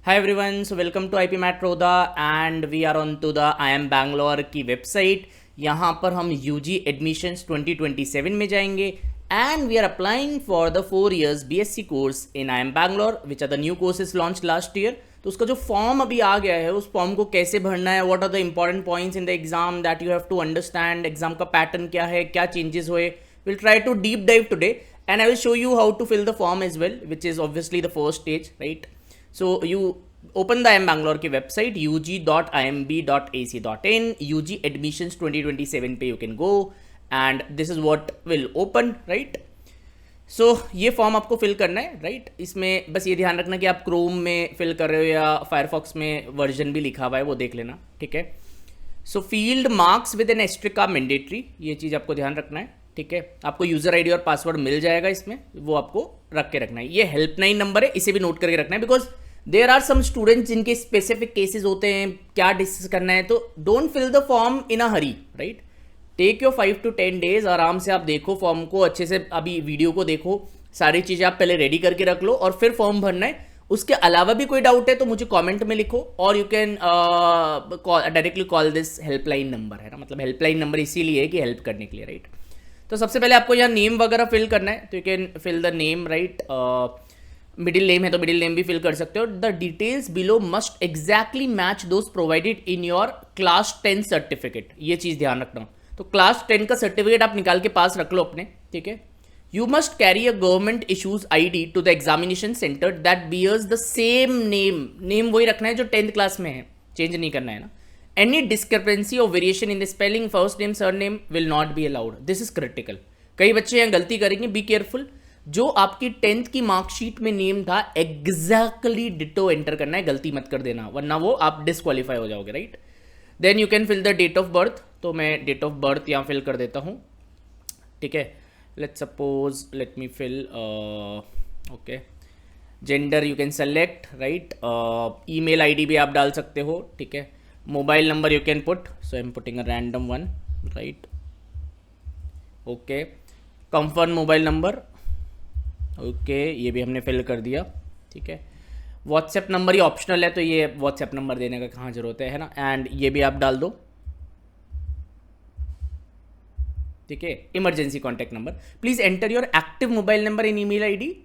Hi everyone, so welcome to IP Matt Roda and we are on to the IIM Bangalore की website. यहाँ पर हम UG admissions 2027 में जाएंगे and we are applying for the 4 years BSc course in IIM Bangalore which are the new courses launch last year. तो उसका जो form अभी आ गया है उस फॉर्म को कैसे भरना है, what are the important points in the exam that you have to understand, exam का पैटर्न क्या है, क्या चेंजेस हुए, will try to deep dive today and I will show you how to fill the form as well which is obviously the first stage, right? So you open the IIM Bangalore की website ug.imb.ac.in, UG admissions 2027 पे you can go and this is what will open, right? So ये form आपको fill करना है, right? इसमें बस ये ध्यान रखना कि आप क्रोम में फिल कर रहे हो या फायरफॉक्स में वर्जन भी लिखा हुआ है वो देख लेना, ठीक है? So field marks with an asterisk का मैंडेटरी, ये चीज़ आपको ध्यान रखना है, ठीक है? आपको यूज़र आईडी और पासवर्ड मिल जाएगा इसमें, वो आपको रख के रखना है। ये हेल्पलाइन नंबर है, इसे भी नोट करके रखना है because there are some students जिनके स्पेसिफिक केसेस होते हैं, क्या डिस्कस करना है, तो don't fill the form in a hurry, right? Take your 5 to 10 days, आराम से आप देखो फॉर्म को अच्छे से, अभी वीडियो को देखो, सारी चीज़ें आप पहले रेडी करके रख लो और फिर फॉर्म भरना है। उसके अलावा भी कोई डाउट है तो मुझे कमेंट में लिखो और you can directly call this helpline number, है ना? मतलब हेल्पलाइन नंबर इसीलिए है कि हेल्प करने के लिए, राइट? तो सबसे पहले आपको यहाँ नेम वगैरह फिल करना है, तो you can fill the name, right? Middle name है तो मिडिल नेम भी फिल कर सकते हो। The details below must exactly match those provided in your class 10 certificate, ये चीज़ ध्यान रखना। तो क्लास 10 का सर्टिफिकेट आप निकाल के पास रख लो अपने, ठीक है? You must carry a government issues ID to the examination centre that bears the same name, name वही रखना है जो 10th क्लास में है, चेंज नहीं करना है ना। एनी डिस्क्रिपेंसी और variation in the spelling, first name, sir name will not be allowed, this is critical. कई बच्चे यहाँ गलती करेंगे, बी केयरफुल। जो आपकी 10th की मार्कशीट में नेम था एग्जैक्टली डिटो एंटर करना है, गलती मत कर देना वरना वो आप डिस्क्वालीफाई हो जाओगे, right? Then you can fill the date of birth, तो मैं डेट ऑफ बर्थ यहाँ फिल कर देता हूँ, ठीक है? Let's suppose let me fill okay. Gender you can select, right? Email ID भी आप डाल सकते हो, ठीक है? Mobile number you can put, so I am putting a random one, right? Okay, confirm mobile number, okay, ये भी हमने फिल कर दिया, ठीक है? व्हाट्सएप नंबर ये ऑप्शनल है, तो ये व्हाट्सएप नंबर देने का कहाँ जरूरत है ना? एंड ये भी आप डाल दो, ठीक है? Emergency contact number, please enter your active mobile number in email ID,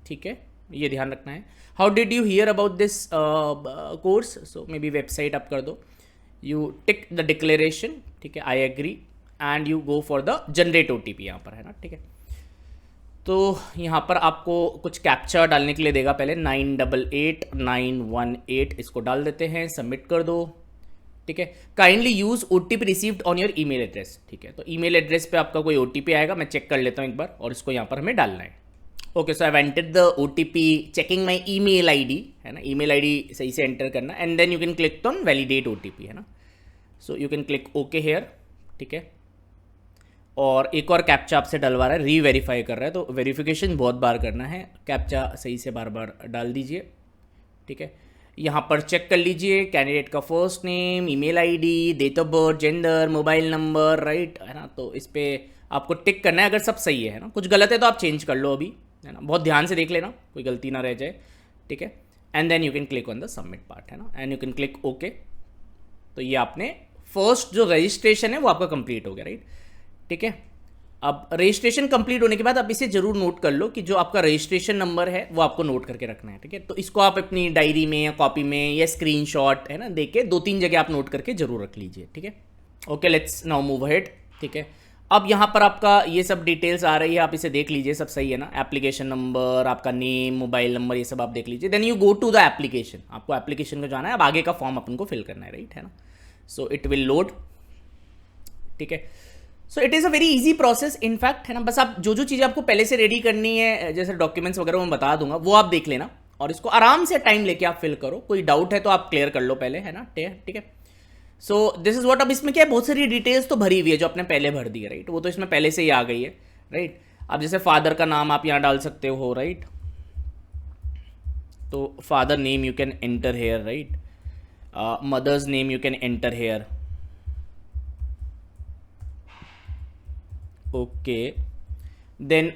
ठीक है? ये ध्यान रखना है। How did you hear about this course, so maybe website आप कर दो, यू टिक द डिक्लेरेशन, ठीक है? I agree and you go for the generate OTP यहाँ पर, है ना? ठीक है? तो यहाँ पर आपको कुछ कैप्चा डालने के लिए देगा, पहले 988918 इसको डाल देते हैं, सबमिट कर दो, ठीक है? Kindly use OTP received on your email address, ठीक है? तो ईमेल एड्रेस पे आपका कोई OTP आएगा, मैं चेक कर लेता हूँ एक बार, और इसको यहाँ पर हमें डालना है। Okay, so I entered the OTP, checking my email ID, है ना? ईमेल आईडी सही से एंटर करना and then you can click on validate OTP, है ना? So you can click okay here, ठीक है? और एक और कैप्चा आपसे डलवा रहा है, रीवेरीफाई कर रहा है, तो वेरिफिकेशन बहुत बार करना है, कैप्चा सही से बार बार डाल दीजिए, ठीक है? यहाँ पर चेक कर लीजिए कैंडिडेट का first name, email ID, date of birth, gender, mobile number, right, है ना? तो इस पर आपको टिक करना है अगर सब सही है ना? कुछ गलत है तो आप चेंज कर लो अभी, है ना? बहुत ध्यान से देख लेना कोई गलती ना रह जाए, ठीक है? And then you can click on the submit part, है ना? And you can click okay. तो ये आपने फर्स्ट जो रजिस्ट्रेशन है वो आपका कंप्लीट हो गया, राइट? ठीक है? अब रजिस्ट्रेशन कंप्लीट होने के बाद आप इसे जरूर नोट कर लो कि जो आपका रजिस्ट्रेशन नंबर है वो आपको नोट करके रखना है, ठीक है? तो इसको आप अपनी डायरी में या कॉपी में या स्क्रीनशॉट, है ना, देके 2-3 जगह आप नोट करके जरूर रख लीजिए, ठीक है? Okay, let's now move ahead, ठीक है? अब यहाँ पर आपका ये सब डिटेल्स आ रही है, आप इसे देख लीजिए, सब सही है ना? एप्लीकेशन नंबर, आपका नेम, मोबाइल नंबर, ये सब आप देख लीजिए। Then you go to the application, आपको एप्लीकेशन को जाना है, अब आगे का फॉर्म अपन को फिल करना है, राइट, है ना? सो इट विल लोड, ठीक है? So it is a very easy process in fact, है ना? बस आप जो जो चीज़ें आपको पहले से रेडी करनी है, जैसे डॉक्यूमेंट्स वगैरह मैं बता दूंगा, वो आप देख लेना और इसको आराम से टाइम लेके आप फिल करो। कोई डाउट है तो आप क्लियर कर लो पहले, है ना? ठीक है? सो दिस इज व्हाट। अब इसमें क्या है, बहुत सारी डिटेल्स तो भरी हुई है जो आपने पहले भर दी है, राइट? वो तो इसमें पहले से ही आ गई है, राइट? अब जैसे फादर का नाम आप यहाँ डाल सकते हो, राइट? तो father name you can enter here, right? Mother's name you can enter here, okay? Then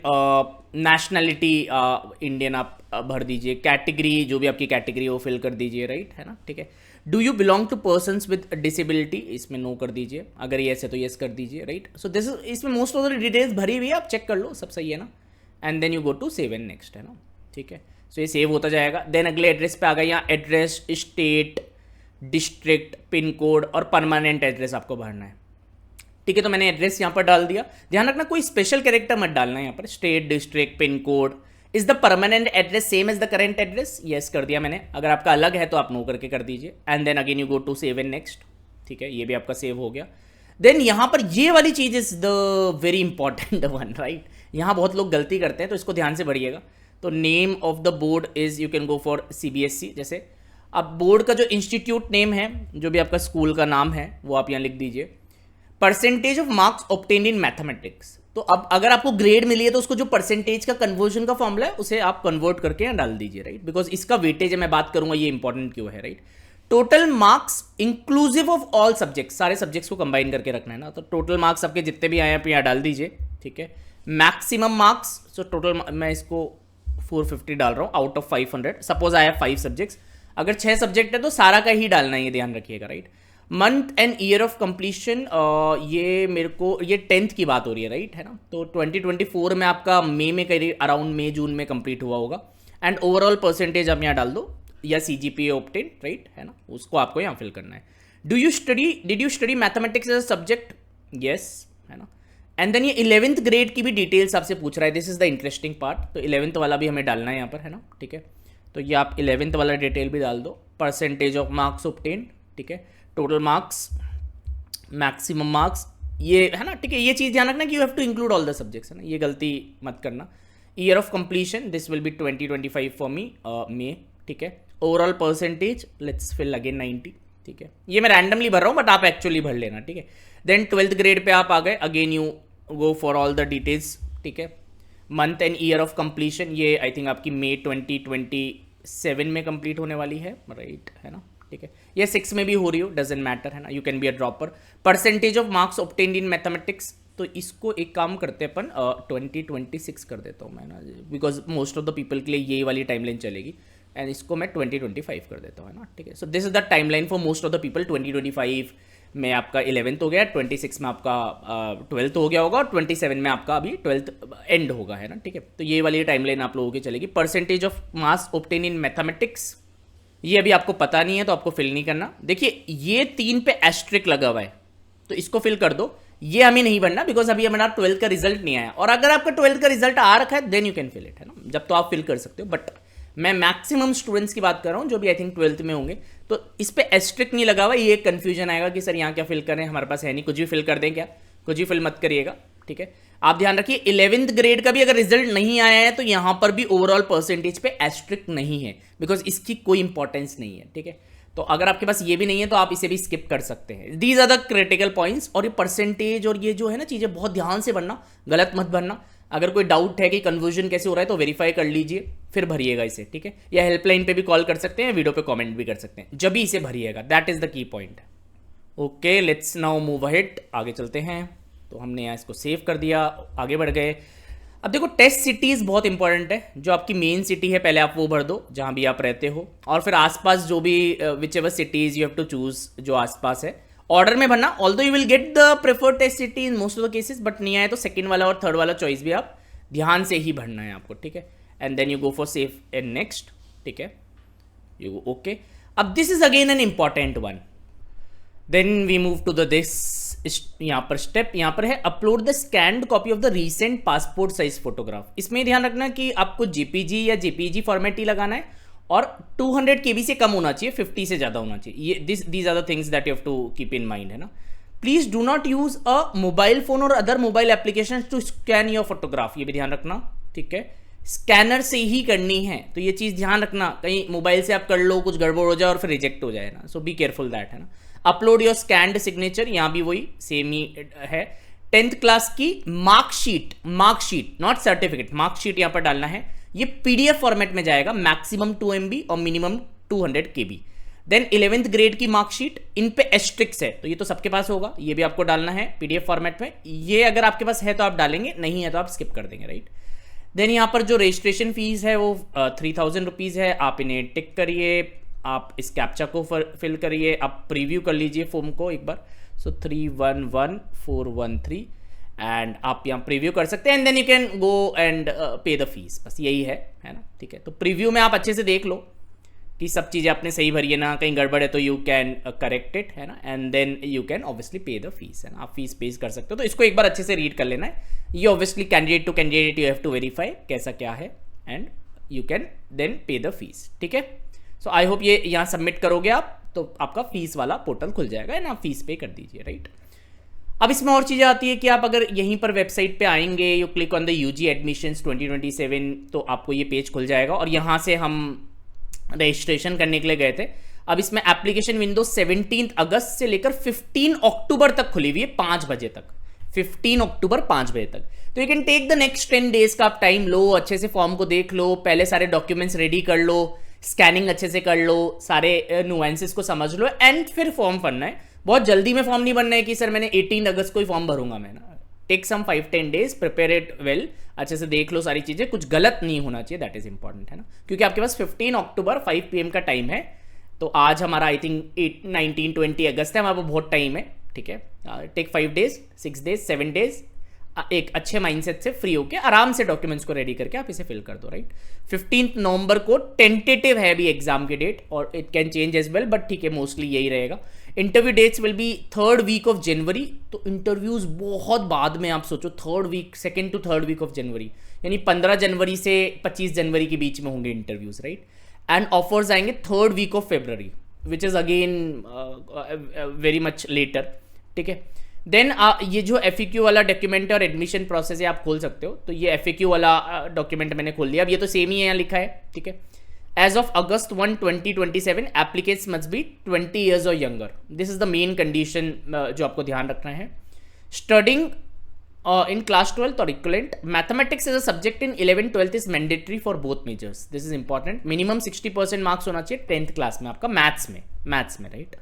nationality Indian आप भर दीजिए, कैटेगरी जो भी आपकी कैटेगरी वो फिल कर दीजिए, राइट है ना, ठीक है। Do you belong to persons with disability, इसमें नो कर दीजिए, अगर येस है तो येस कर दीजिए, राइट। सो दिस इज, इसमें मोस्ट ऑफ द डिटेल्स भरी हुई है, आप चेक कर लो, सब सही है ना। And then you go to save and next, है ना, ठीक है। सो ये सेव होता जाएगा। देन अगले एड्रेस पे आ गया, यहाँ address, state, district, pin code और परमानेंट एड्रेस आपको भरना है, ठीक है। तो मैंने एड्रेस यहाँ पर डाल दिया। ध्यान रखना कोई स्पेशल कैरेक्टर मत डालना है यहाँ पर। State, district, pin code. Is the permanent address same as the current address, yes कर दिया मैंने। अगर आपका अलग है तो आप नो करके कर दीजिए। And then again you go to save and next, ठीक है, ये भी आपका सेव हो गया। देन यहाँ पर ये वाली चीज is the very important one, right. यहाँ बहुत लोग गलती करते हैं, तो इसको ध्यान से पढ़िएगा। तो name of the board is, you can go for CBSE। जैसे अब बोर्ड का जो इंस्टीट्यूट नेम है, जो भी आपका स्कूल का नाम है, वो आप यहाँ लिख दीजिए। Percentage of marks obtained in mathematics, तो अब अगर आपको ग्रेड मिली है तो उसको जो परसेंटेज का कन्वर्जन का फॉर्मूला है उसे आप कन्वर्ट करके यहाँ डाल दीजिए, राइट। बिकॉज इसका वेटेज है, मैं बात करूंगा ये इंपॉर्टेंट क्यों है, right. Total marks inclusive of all subject, सारे सब्जेक्ट्स को कंबाइन करके रखना है ना। तो टोटल मार्क्स आपके जितने भी आए हैं आप यहाँ डाल दीजिए, ठीक है। मैक्सिमम मार्क्स, सो टोटल मैं इसको 450 डाल रहा हूँ आउट ऑफ 500। सपोज आया 5 सब्जेक्ट्स, अगर 6 सब्जेक्ट है तो सारा का ही डालना है, ये ध्यान रखिएगा, right. Month and year of completion, ये मेरे को ये 10th की बात हो रही है, राइट है ना। तो 2024 में आपका मई में करीब अराउंड मई जून में कंप्लीट हुआ होगा। एंड ओवरऑल परसेंटेज आप यहाँ डाल दो, या CGPA ऑब्टेन, राइट है ना, उसको आपको यहाँ फिल करना है। Did you study mathematics as a subject, yes है ना। एंड देन ये 11th ग्रेड की भी डिटेल्स आपसे पूछ रहा है, this is the interesting part. तो 11th वाला भी हमें डालना है यहाँ पर, है ना, ठीक है। तो ये आप 11th वाला डिटेल भी डाल दो। परसेंटेज ऑफ मार्क्स ऑब्टेन, ठीक है। टोटल मार्क्स, मैक्सिमम मार्क्स, ये है ना, ठीक है। ये चीज़ ध्यान रखना कि you have to include all the subjects, है ना, ये गलती मत करना। Year of completion, this will be 2025 for me, मे, ठीक है। Overall percentage, let's fill again 90, ठीक है। ये मैं रैंडमली भर रहा हूँ, बट आप एक्चुअली भर लेना, ठीक है। देन 12th ग्रेड पे आप आ गए, again you go for all the details, ठीक है। Month and year of completion, ये आई थिंक आपकी मई 2027 में कंप्लीट होने वाली है, राइट है ना, ठीक है। ये 6 में भी हो रही हो, डजेंट मैटर, है ना, you can be a dropper. Percentage of marks obtained in mathematics, तो इसको एक काम करते हैं अपन, 2026 कर देता हूँ मैं ना, because most of the people के लिए ये वाली टाइमलाइन चलेगी। एंड इसको मैं 2025 कर देता हूँ, है ना, ठीक है। सो this is the timeline for most of the people. 2025 में आपका 11th हो गया, 26 में आपका 12th हो गया होगा, और 27 में आपका अभी 12th एंड होगा, है ना, ठीक है। तो ये वाली टाइमलाइन आप लोगों की चलेगी। Percentage of marks obtain in mathematics, ये अभी आपको पता नहीं है तो आपको फिल नहीं करना। देखिए ये 3 पे एस्ट्रिक लगा हुआ है, तो इसको फिल कर दो। ये हमें नहीं भरना, बिकॉज अभी हमारा 12th का रिजल्ट नहीं आया, और अगर आपका 12th का रिजल्ट आ रखा है then you can fill it, है ना, जब तो आप फिल कर सकते हो। बट मैं मैक्सिमम स्टूडेंट्स की बात कर रहा हूँ जो भी आई थिंक 12th में होंगे, तो इस पे एस्ट्रिक नहीं लगा हुआ। ये एक कंफ्यूजन आएगा कि सर यहाँ क्या फिल करें, हमारे पास है नहीं, कुछ भी फिल कर दें क्या, कुछ भी फिल मत करिएगा, ठीक है। आप ध्यान रखिए 11th ग्रेड का भी अगर रिजल्ट नहीं आया है तो यहां पर भी ओवरऑल परसेंटेज पे एस्ट्रिक नहीं है, बिकॉज इसकी कोई इंपॉर्टेंस नहीं है, ठीक है। तो अगर आपके पास ये भी नहीं है तो आप इसे भी स्किप कर सकते हैं। These are the critical points. और ये परसेंटेज और ये जो है ना चीजें बहुत ध्यान से भरना, गलत मत भरना। अगर कोई डाउट है कि कन्वर्जन कैसे हो रहा है तो वेरीफाई कर लीजिए, फिर भरिएगा इसे, ठीक है। या हेल्पलाइन पे भी कॉल कर सकते हैं, वीडियो पे कमेंट भी कर सकते हैं, जब भी इसे भरिएगा, that is the key point. Okay, let's now move ahead, आगे चलते हैं। तो हमने यहाँ इसको सेव कर दिया, आगे बढ़ गए। अब देखो टेस्ट सिटीज़ बहुत इंपॉर्टेंट है। जो आपकी मेन सिटी है पहले आप वो भर दो जहाँ भी आप रहते हो, और फिर आसपास जो भी whichever cities you have to choose जो आसपास है, ऑर्डर में भरना। Although you will get the preferred test city in most of the cases, but नहीं आए तो सेकंड वाला और थर्ड वाला चॉइस भी आप ध्यान से ही भरना है आपको, ठीक है। And then you go for save and next, ठीक है, यू ओके। अब this is again an important one. Then we move to the this, यहाँ पर स्टेप यहाँ पर है upload the scanned copy of the recent passport size photograph. इसमें ध्यान रखना कि आपको जेपीजी या जेपीजी फॉर्मेट ही लगाना है, और 200 KB से कम होना चाहिए, 50 से ज़्यादा होना चाहिए। ये these are the things that you have to keep in mind, है ना। Please do not use a mobile phone और other mobile application to scan your photograph, ये भी ध्यान रखना, ठीक है। स्कैनर से ही करनी है, तो ये चीज़ ध्यान रखना, कहीं मोबाइल से आप कर लो कुछ गड़बड़ हो जाए और फिर रिजेक्ट हो जाए ना, सो बी केयरफुल दैट, है ना। अपलोड योर स्कैन्ड सिग्नेचर, यहाँ भी वही सेम ही है। 10th क्लास की मार्कशीट नॉट सर्टिफिकेट, मार्कशीट यहाँ पर डालना है। ये PDF फॉर्मेट में जाएगा, मैक्सिमम 2 MB और minimum 200 KB। Then 11th grade की मार्कशीट, इन पे एस्ट्रिक्स है, तो ये तो सबके पास होगा, ये भी आपको डालना है पीडीएफ फॉर्मेट में। ये अगर आपके पास है तो आप डालेंगे, नहीं है तो आप स्किप कर देंगे, राइट। देन यहाँ पर जो रजिस्ट्रेशन फीस है वो 3000 रुपीज़ है, आप इन्हें टिक करिए, आप इस कैप्चा को फिल करिए, आप प्रीव्यू कर लीजिए फॉर्म को एक बार। सो 311413 एंड आप यहाँ प्रीव्यू कर सकते हैं, and then you can go and pay the fees, बस यही है ना, ठीक है। तो प्रीव्यू में आप अच्छे से देख लो कि सब चीज़ें आपने सही भरी है ना, कहीं गड़बड़ है तो यू कैन करेक्ट इट, है ना, and then you can obviously pay the fees, है ना, आप फीस पे कर सकते हो। तो इसको एक बार अच्छे से रीड कर लेना है, ये obviously candidate to candidate you have to verify कैसा क्या है, and you can then pay the fees, ठीक है। सो आई होप ये यहाँ सबमिट करोगे आप तो आपका फीस वाला पोर्टल खुल जाएगा, एंड आप फीस पे कर दीजिए, राइट। अब इसमें और चीज़ें आती है कि आप अगर यहीं पर वेबसाइट पे आएंगे, you click on the UG admissions 2027, तो आपको ये पेज खुल जाएगा, और यहाँ से हम रजिस्ट्रेशन करने के लिए गए थे। अब इसमें एप्लीकेशन विंडो 17 अगस्त से लेकर 15 अक्टूबर तक खुली हुई है, 5 बजे तक, 15 अक्टूबर 5 बजे तक। तो you can take the next 10 days का आप टाइम लो, अच्छे से फॉर्म को देख लो, पहले सारे डॉक्यूमेंट्स रेडी कर लो, स्कैनिंग अच्छे से कर लो, सारे नुएंसेस को समझ लो, एंड फिर फॉर्म भरना है। बहुत जल्दी में फॉर्म नहीं भरना है कि सर मैंने 18 अगस्त को ही फॉर्म भरूंगा मैं, ना, take some 5-10 days, prepare it well, अच्छे से देख लो सारी चीज़ें, कुछ गलत नहीं होना चाहिए, दैट इज इंपॉर्टेंट, है ना, क्योंकि आपके पास 15 अक्टूबर 5 PM का टाइम है। तो आज हमारा आई थिंक 19-20 अगस्त है, हमारे पास बहुत टाइम है, ठीक है। टेक 5 डेज, 6 डेज, 7 डेज, एक अच्छे माइंडसेट से फ्री होकर आराम से डॉक्यूमेंट्स को रेडी करके आप इसे फिल कर दो, राइट। 15 नवंबर को टेंटेटिव है अभी एग्जाम की डेट, और it can change as well, but ठीक है, मोस्टली यही रहेगा। Interview dates will be 3rd week of January, तो इंटरव्यूज बहुत बाद में, आप सोचो 3rd week, 2nd to 3rd week of January, यानी 15 जनवरी से 25 जनवरी के बीच में होंगे इंटरव्यूज, राइट। एंड ऑफर्स आएंगे 3rd week of February, which is again very much later, ठीक है। देन ये जो FAQ वाला डॉक्यूमेंट और एडमिशन प्रोसेस है आप खोल सकते हो, तो ये FAQ वाला डॉक्यूमेंट मैंने खोल लिया। अब ये तो सेम ही है, यहाँ लिखा है, ठीक है। As of August 1, 2027, applicants must be 20 years or younger. This is the main condition जो आपको ध्यान रखना है। Studying in class 12 or equivalent, mathematics as a subject in 11th 12th is mandatory for both majors. This is important. Minimum 60% marks होना चाहिए 10th class में आपका maths में, राइट।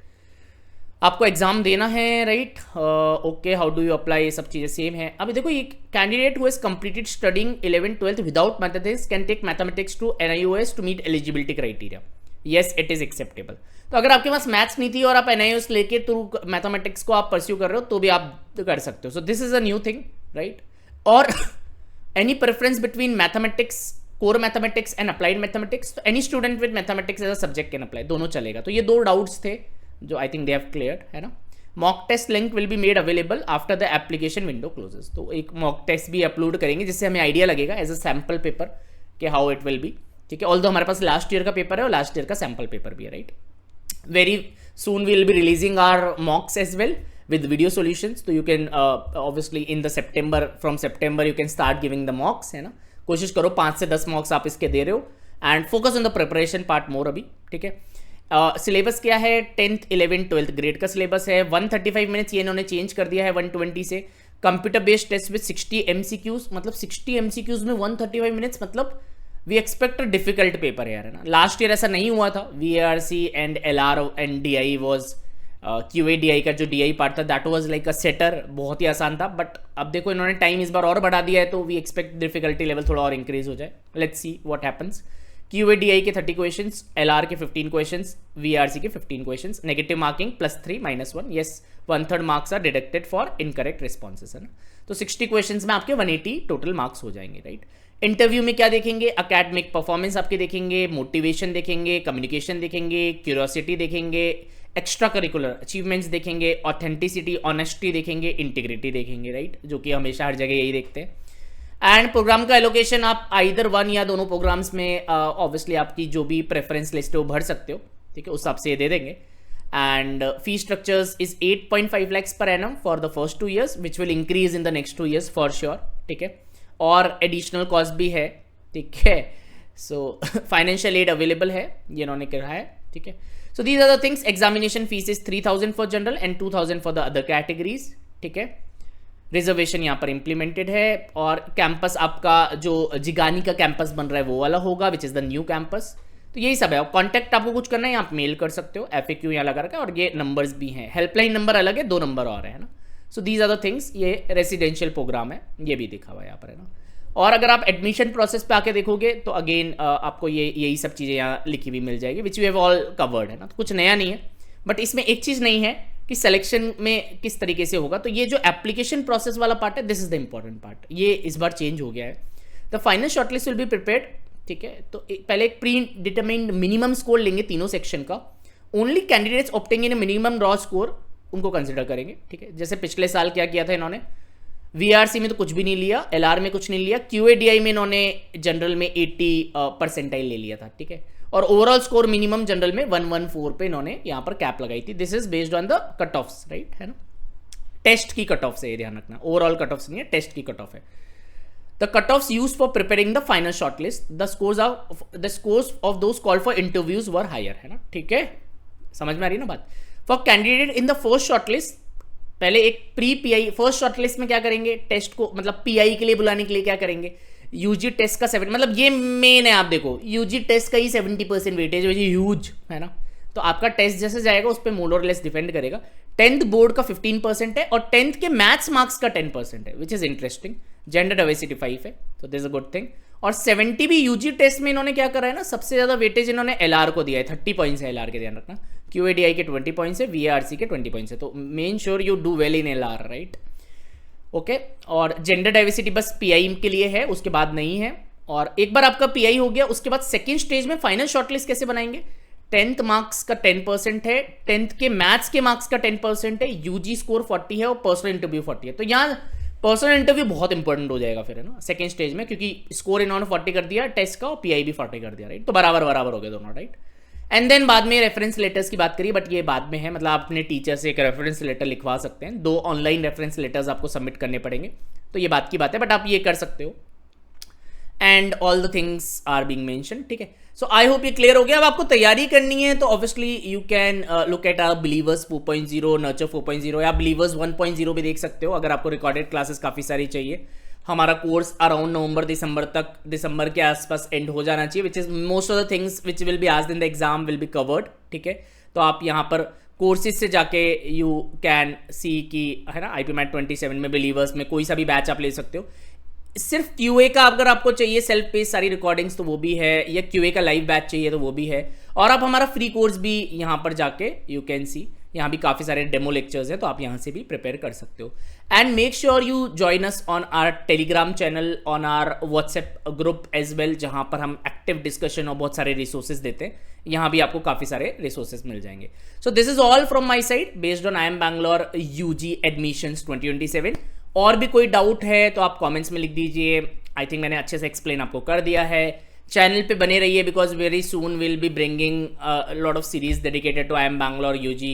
आपको एग्जाम देना है, right. Okay, how do you apply, ये सब चीज़ें सेम है। अभी देखो, ये candidate who has completed studying 11th 12th without mathematics can take mathematics to NIOS to meet eligibility criteria, yes it is acceptable. तो अगर आपके पास मैथ्स नहीं थी और आप NIOS लेके थ्रू मैथमेटिक्स को आप परस्यू कर रहे हो, तो भी आप कर सकते हो। So this is a new thing, right. और any preference between mathematics, core mathematics and applied mathematics, तो any student with mathematics as a subject can apply, दोनों चलेगा। तो ये 2 डाउट्स थे जो I think they have cleared, है ना। Mock test link will be made available after the application window closes, तो एक मॉक टेस्ट भी अपलोड करेंगे जिससे हमें आइडिया लगेगा एज अ सैम्पल पेपर कि हाउ इट विल बी, ठीक है। ऑल्दो हमारे पास लास्ट ईयर का पेपर है और लास्ट ईयर का सैम्पल पेपर भी है, right. Very soon we will be releasing our mocks as well with video solutions, तो you can obviously in the from September you can start giving the mocks, है ना। कोशिश करो 5 से 10 मॉक्स आप इसके दे रहे हो, and focus on the preparation part more अभी, ठीक है। सिलेबस क्या है, 10th 11th 12th ग्रेड का सिलेबस है। 135 मिनट्स ये इन्होंने चेंज कर दिया है 120 से। Computer based test with 60 MCQs, मतलब 60 MCQs में 135 मिनट्स, मतलब we expect a difficult paper है यार, है ना। लास्ट ईयर ऐसा नहीं हुआ था, VARC and LR and DI was QA-DI का जो DI पार्ट था that was like a shutter, बहुत ही आसान था। बट अब देखो इन्होंने टाइम इस बार और बढ़ा दिया है, तो वी एक्सपेक्ट डिफिकल्टी लेवल थोड़ा और इंक्रीज हो जाए। Let's see what happens. QA-DI के 30 क्वेश्चंस, LR के 15 क्वेश्चंस, VARC के 15 questions, negative marking +3 -1, yes 1/3 marks are deducted for incorrect responses, है ना। तो 60 क्वेश्चंस में आपके 180 टोटल मार्क्स हो जाएंगे, राइट। इंटरव्यू में क्या देखेंगे, अकेडमिक परफॉर्मेंस आपके देखेंगे, मोटिवेशन देखेंगे, कम्युनिकेशन देखेंगे, क्यूरियोसिटी देखेंगे, एक्स्ट्रा करिकुलर अचीवमेंट्स देखेंगे, ऑथेंटिसिटी, ऑनेस्टी देखेंगे, इंटीग्रिटी देखेंगे, राइट, जो कि हमेशा हर जगह यही देखते हैं। एंड प्रोग्राम का एलोकेशन आप आइदर वन या दोनों प्रोग्राम्स में ऑब्वियसली आपकी जो भी प्रेफरेंस लिस्ट है वो भर सकते हो, ठीक है, उस हिसाब से ये दे देंगे। And fee structures is 8.5 lakhs per annum for the first 2 years which will increase in the next 2 years for sure, ठीक है। और एडिशनल कॉस्ट भी है, ठीक है। सो फाइनेंशियल एड अवेलेबल है, ये इन्होंने कहा है, ठीक है। So these are the things. Examination fees is 3,000 for general and 2,000 for the other categories, ठीक है। रिजर्वेशन यहाँ पर इम्प्लीमेंटेड है, और कैंपस आपका जो जिगानी का कैंपस बन रहा है वो वाला होगा, which is the new campus. तो यही सब है। कॉन्टैक्ट आपको कुछ करना है, आप मेल कर सकते हो, FAQ यहाँ लगा रखा है, और ये नंबर्स भी हैं, हेल्पलाइन नंबर अलग है, 2 नंबर और है ना। So these are the things. ये रेसिडेंशियल प्रोग्राम है, ये भी दिखा हुआ है यहाँ पर है ना। और अगर आप एडमिशन प्रोसेस पे आके देखोगे तो अगेन आपको यही सब चीज़ें यहाँ लिखी हुई मिल जाएगी, which we have all covered है ना। तो कुछ नया नहीं है, बट इसमें एक चीज़ नहीं है कि सिलेक्शन में किस तरीके से होगा। तो ये जो एप्लीकेशन प्रोसेस वाला पार्ट है, this is the important part, ये इस बार चेंज हो गया है। The final shortlist will be prepared, ठीक है। तो पहले एक प्री डिटरमाइंड मिनिमम स्कोर लेंगे तीनों सेक्शन का। ओनली कैंडिडेट्स ऑप्टिंग इन मिनिमम रॉ स्कोर उनको कंसिडर करेंगे, ठीक है। जैसे पिछले साल क्या किया था इन्होंने, VRC में तो कुछ भी नहीं लिया, LR में कुछ नहीं लिया, QADI में इन्होंने जनरल में 80 परसेंटाइल ले लिया था, ठीक है। और ओवरऑल स्कोर मिनिमम जनरल में 114 पे इन्होंने यहाँ पर कैप लगाई थी। This is based on the cut offs, right, है ना। टेस्ट की कट ऑफ से ये ध्यान रखना, ओवरऑल कट ऑफ नहीं है, टेस्ट की कट ऑफ है। The cut offs used for preparing the final shortlist, the scores of those call for interviews were higher, है ना, ठीक है। समझ में आ रही है ना बात। For candidate in the first shortlist, पहले एक प्री PI फर्स्ट शॉर्टलिस्ट में क्या करेंगे, टेस्ट को मतलब PI के लिए बुलाने के लिए क्या करेंगे, UG टेस्ट का 7, मतलब ये मेन है। आप देखो UG टेस्ट का ही 70% वेटेज है, ह्यूज है ना। तो आपका टेस्ट जैसे जाएगा उस पर मोर और लेस डिपेंड करेगा। 10th बोर्ड का 15% है, और 10th के मैथ्स मार्क्स का 10% है, which is interesting. Gender diversity 5 है, तो this is a good thing. और 70 भी UG टेस्ट में इन्होंने क्या करा है ना, सबसे ज्यादा वेटेज इन्होंने LR को दिया है, 30 पॉइंट्स है LR के, ध्यान रखना। QADI के 20 पॉइंट्स है, VRC के 20 पॉइंट्स है। तो main sure you do well in LR, right, okay. और जेंडर डाइवर्सिटी बस PI के लिए है, उसके बाद नहीं है। और एक बार आपका PI हो गया, उसके बाद सेकेंड स्टेज में फाइनल शॉर्टलिस्ट कैसे बनाएंगे। 10th मार्क्स का 10% है, 10th के मैथ्स के मार्क्स का 10% है, UG स्कोर 40 है, और पर्सनल इंटरव्यू 40 है। तो यहाँ पर्सनल इंटरव्यू बहुत इंपॉर्टेंट हो जाएगा फिर, है ना, सेकंड स्टेज में, क्योंकि स्कोर इन्होंने 40 कर दिया टेस्ट का, और PI भी 40 कर दिया, राइट। तो बराबर बराबर हो गए दोनों, राइट। एंड देन बाद में रेफरेंस लेटर्स की बात करिए, बट ये बाद में है, मतलब आप अपने टीचर से एक रेफरेंस लेटर लिखवा सकते हैं। 2 ऑनलाइन रेफरेंस लेटर्स आपको सबमिट करने पड़ेंगे, तो ये बात की बात है, बट आप ये कर सकते हो। And all the things are being mention, ठीक है। सो आई होप ये क्लियर हो गया। अब आपको तैयारी करनी है तो obviously you can look at our believers 4.0, nurture 4.0, या बिलीवर्स 1.0 भी देख सकते हो अगर आपको रिकॉर्डेड क्लासेस काफ़ी सारी चाहिए। हमारा कोर्स अराउंड नवंबर दिसंबर तक, दिसंबर के आसपास एंड हो जाना चाहिए, which is most of the things which will be asked in the exam will be covered, ठीक है। तो आप यहाँ पर कोर्सेज से जाके यू कैन सी कि, है ना, IPMAT 27 में बिलीवर्स में कोई सा भी बैच आप ले सकते हो। सिर्फ QA का अगर आपको चाहिए सेल्फ पेस सारी रिकॉर्डिंग्स तो वो भी है, या QA का लाइव बैच चाहिए तो वो भी है। और आप हमारा फ्री कोर्स भी यहाँ पर जाके यू कैन सी, यहाँ भी काफ़ी सारे डेमो लेक्चर्स हैं, तो आप यहाँ से भी प्रिपेयर कर सकते हो। And make sure you join us on our Telegram channel, on our WhatsApp group as well, जहाँ पर हम एक्टिव डिस्कशन और बहुत सारे रिसोर्सेज देते हैं। यहाँ भी आपको काफ़ी सारे रिसोर्सेज मिल जाएंगे। सो this is all from my side based on IIM Bangalore UG admissions 2027। और भी कोई डाउट है तो आप कमेंट्स में लिख दीजिए। आई थिंक मैंने अच्छे से एक्सप्लेन आपको कर दिया है। चैनल पे बने रहिए, because very soon will be bringing lot of series dedicated to IIM Bangalore UG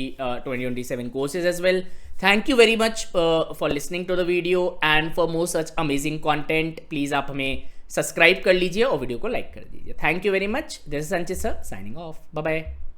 2027 courses as well. Thank you very much for listening to the video, and for more such amazing content please आप हमें subscribe कर लीजिए और video को like कर दीजिए। Thank you very much. This is Sanchit sir signing off. Bye bye.